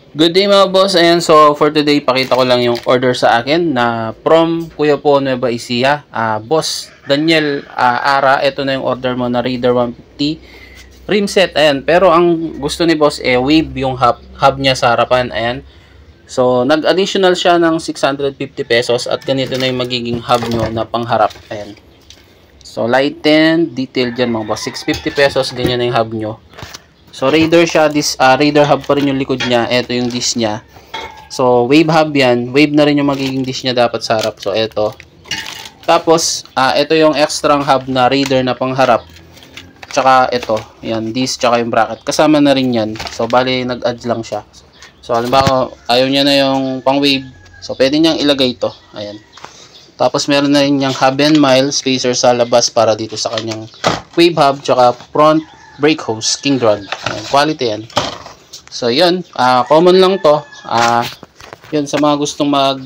Good day mga boss. Ayan, so for today, pakita ko lang yung order sa akin na from Kuya Po Nueva Ecija. Boss Daniel Ara, ito na yung order mo na Raider 150 rim set. Ayan, pero ang gusto ni boss wave yung hub niya sa harapan. Ayan. So nag-additional siya ng 650 pesos at ganito na yung magiging hub nyo na pangharap. Ayan. So lighten, detail dyan mga boss. 650 pesos, ganyan na yung hub nyo. So Raider siya, Raider hub pa rin yung likod niya. Ito yung disc niya. So wave hub yan. Wave na rin yung magiging disc niya dapat sa harap. So ito. Tapos ito yung extra hub na Raider na pangharap. Tsaka ito, yan, disc tsaka yung bracket. Kasama na rin yan. So bali nag-add lang siya. So halimbawa ayaw niya na yung pang wave. So pwede niyang ilagay ito. Ayan. Tapos meron na rin yung hub and mile spacer sa labas para dito sa kanyang wave hub tsaka front brake hose, king drag. Ayan, quality yan. So yun, common lang to. Yun, sa mga gustong mag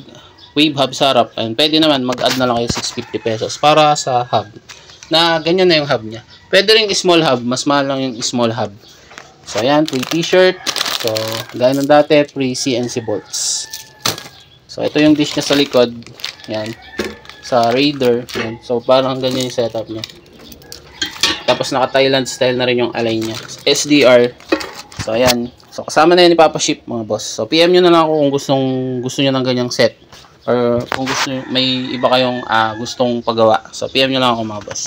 wave hub sa harap, ayan, pwede naman mag-add na lang kayo 650 pesos para sa hub. Na ganyan na yung hub niya. Pwede rin small hub, mas mahal lang yung small hub. So ayan, free t-shirt. So gaya ng dati, free CNC bolts. So ito yung dish niya sa likod. Ayan, sa Raider. Ayan. So parang ganyan yung setup niya. Tapos naka Thailand style na rin yung align niya. SDR. So ayan. So kasama na yan ipapaship mga boss. So PM nyo na lang ako kung gusto nyo ng ganyang set. Or kung gusto nyo, may iba kayong gustong pagawa. So PM nyo lang ako mga boss.